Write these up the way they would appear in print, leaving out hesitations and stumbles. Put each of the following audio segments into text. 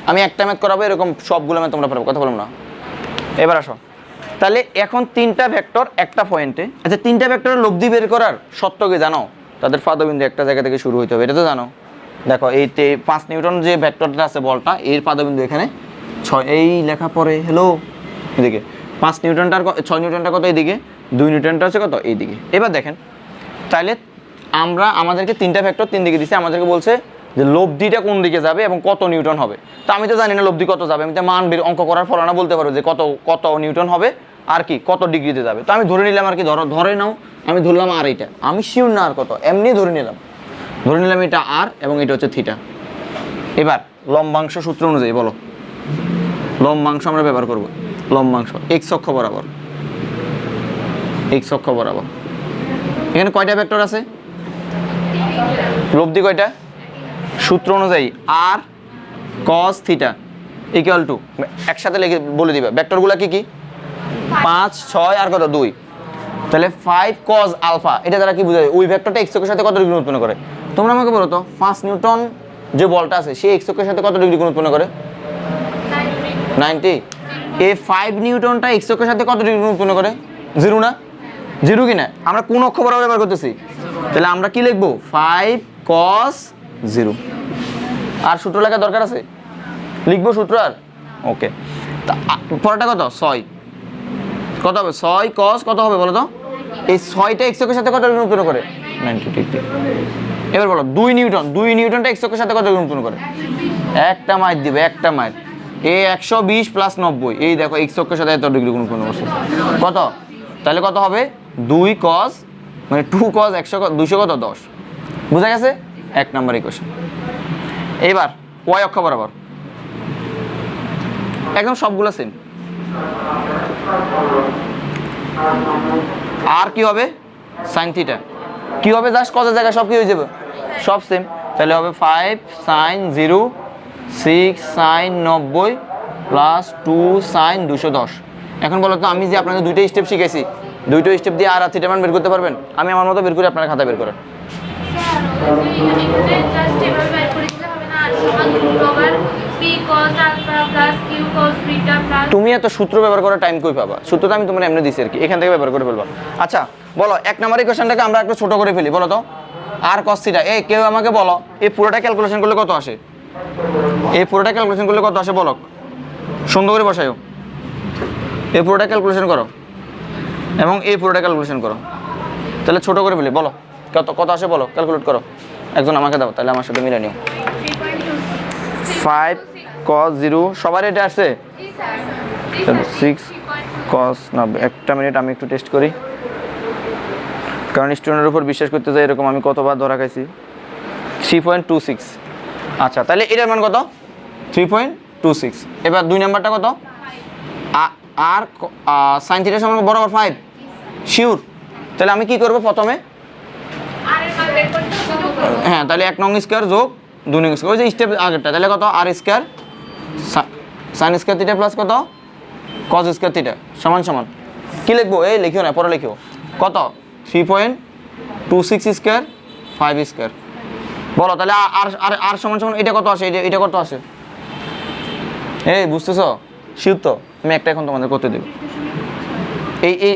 আমি একটা ম্যাথ করাবো, এরকম সবগুলো ম্যাথ তোমরা পারবো, কথা বলবো না। এবার আসো, তাহলে এখন তিনটা ভেক্টর একটা পয়েন্টে, আচ্ছা তিনটা ভেক্টরের লব্ধি বের করার সত্য কি জানো? তাদের পাদবিন্দু একটা জায়গা থেকে শুরু হইতে হবে, এটা তো জানো। দেখো এই 5 নিউটন যে ভেক্টরটা আছে বলটা, এর পাদবিন্দু এখানে 6, এই লেখা পরে হ্যালো এদিকে 5 নিউটনটার 6 নিউটনটা কত এইদিকে, 2 নিউটনটা হচ্ছে কত এইদিকে। এবার দেখেন তাহলে আমাদেরকে তিনটা ভেক্টর তিন দিকে দিছে, আমাদেরকে বলছে যে লব্ধিটা কোন দিকে যাবে এবং কত নিউটন হবে। তো আমি তো জানি না লব্ধি কত যাবে, আমি তো মান বের অঙ্ক করার ফলে না বলতে পারবো যে কত নিউটন হবে আর কি কত ডিগ্রিতে যাবে। তো আমি ধরে নিলাম আর কি, ধরে নাও আমি ধরলাম আর, এইটা আমি শিওর না আর কত, এমনি ধরে নিলাম এটা আর এবং এটা হচ্ছে থিটা। এবার লম্বাংশ সূত্র অনুযায়ী বলো, লম্বাংশ আমরা ব্যবহার করব। লম্বাংশ এক্স অক্ষ বরাবর, এখানে কয়টা ভেক্টর আছে, লব্ধি কয়টা, সূত্র অনুযায়ী আর কস থিটা ইকুয়াল টু, একসাথে লিখে বলে দিবা ভেক্টরগুলো কি কি, 5 6 আর কত 2, তাহলে 5 cos আলফা, এটা দ্বারা কি বোঝায়, ওই ভেক্টরটা এক্স অক্ষের সাথে কত ডিগ্রি উৎপন্ন করে। তোমরা আমাকে বলো তো 5 নিউটন যে বলটা আছে সে এক্স অক্ষের সাথে কত ডিগ্রি কোণ উৎপন্ন করে, 90। এই 5 নিউটনটা এক্স অক্ষের সাথে কত ডিগ্রি কোণ উৎপন্ন করে, 0 না, 0 কি না, আমরা কোন অক্ষ বরাবর ব্যবহার করতেছি, তাহলে আমরা কি লিখবো 5 cos 0। আর সূত্র লেখা দরকার আছে, লিখবো সূত্র আর, ওকে। পরেরটা কত 6, কত হবে 6 cos কত হবে বলো তো, এই 6টা এক্স অক্ষের সাথে কত ডিগ্রি উৎপন্ন করে, 90 ডিগ্রি। এবার বলো 2 নিউটনটা এক্স অক্ষের সাথে কত ডিগ্রি উৎপন্ন করে, একটা মাইর দিবে, একটা মাইর, এই 120 + 90, এই দেখো এক্স অক্ষের সাথে এত ডিগ্রি উৎপন্ন করছে কত, তাহলে কত হবে 2 cos মানে 2 cos 100 200 কত 10, বুঝা গেছে, 1 নাম্বার ইকুয়েশন। এবার y অক্ষ বরাবর একদম সবগুলো সেম, আর কি হবে sin থিটা, কি হবে জাস্ট কজের জায়গায় সব কি হয়ে যাবে, সব সেম, তাহলে হবে 5 sin 0 6 sin 90 প্লাস 2 sin 210। এখন বলো তো আমি যে আপনাদের দুইটা স্টেপ শিখাইছি, দুইটা স্টেপ দিয়ে আর থিটা মান বের করতে পারবেন, আমি আমার মতো বের করে আপনারা খাতা বের করেন। তুমি এত সূত্র ব্যবহার করার টাইম কই পাবা, সূত্র তো আমি তোমার এমনি দিছি আর কি, এখান থেকে ব্যবহার করে ফেলবা। আচ্ছা বলো 1 নম্বর ইকুয়েশনটাকে আমরা একটু ছোট করে ফেলি, বলো তো আর cos থিটা, এই কেউ আমাকে বলো এই পুরোটা ক্যালকুলেশন করলে কত আসে, এই পুরোটা ক্যালকুলেশন করলে কত আসে বলো, সুন্দর করে বসাইও, এই পুরোটা ক্যালকুলেশন করো এবং এই পুরোটা ক্যালকুলেশন করো, তাহলে ছোট করে ফেলি, বলো কত আসে বলো, ক্যালকুলেট করো, একজন আমাকে দাও তাহলে আমার সাথে মিলে নিও। 5 cos 0 সবার এটা আসছে, 6 cos 90, একটা মিনিট আমি একটু টেস্ট করি, কারণ স্টুডেন্টের উপর বিশ্বাস করতে যাই এরকম আমি কতবার ধরা খাইছি। 3.26, আচ্ছা তাহলে এটার মান কত 3.26। এবার 2 নাম্বারটা কত, আর sin থিটা সমান বরাবর 5 শিওর, তাহলে আমি কি করব প্রথমে, হ্যাঁ তাহলে 1 নং স্কয়ার যোগ 2 নং স্কয়ার, ওই যে স্টেপ আগেরটা, তাহলে কত আর স্কয়ার sin স্কয়ার থিটা প্লাস কত cos স্কয়ার থিটা সমান সমান কি লিখবো, এই লিখিও না পরে লিখিও, কত 3.26 স্কয়ার 5 স্কয়ার। বলো তাহলে আর সমান সমান এটা কত আসে, এটা কত আসে, এই বুঝতেছো শিওর তো, আমি একটা এখন তোমাদের করতে দেব,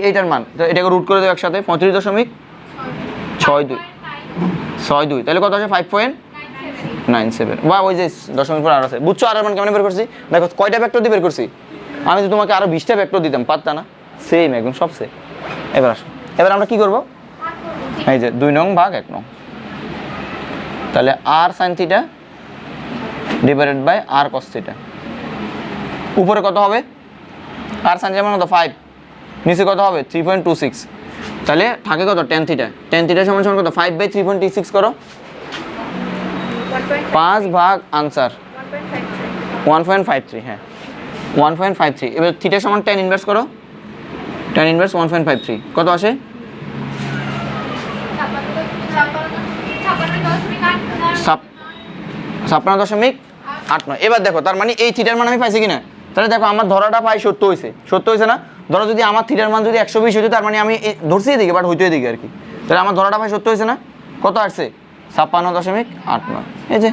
এইটার মান এটাকে রুট করে দেবো একসাথে 35.62, তাহলে কত আসে 5.97, বা ওই যে দশমিক পর আর আছে, বুঝছো আর মান কেমন বের করছি, দেখো কয়টা ভেক্টর দিয়ে বের করছি, আমি তো তোমাকে আরো 20টা ভেক্টর দিতাম পারতা না, সেম একদম সব সেম। এবার আসো, এবার আমরা কি করব, এই যে 2 নং ভাগ 1 নং, তাহলে আর sin থিটা ডিভাইডেড বাই আর cos থিটা, উপরে কত হবে আর sin যেমন কত 5, নিচে কত হবে 3.26, তাহলে থাকে কত tan থিটা সমান সমান কত 5/3.26 করো, 5 ভাগ आंसर 1.53, হ্যাঁ 1.53। এবার থিটা সমান tan ইনভার্স করো, tan ইনভার্স 1.53 কত আসে, 56.89। এবার দেখো তার মানে এই থিটার মান আমি পাইছি কিনা, তাহলে দেখো আমার ধরাটা পাই সত্য হয়েছে না, ধরো যদি আমার থিটার মান যদি 120 হতো তার মানে আমি ধরছি এদিকে বাট হইতো এদিকে আর কি, তাহলে আমার ধরাটা পাই সত্য হয়েছে না, কত আসছে 56.89, এই যে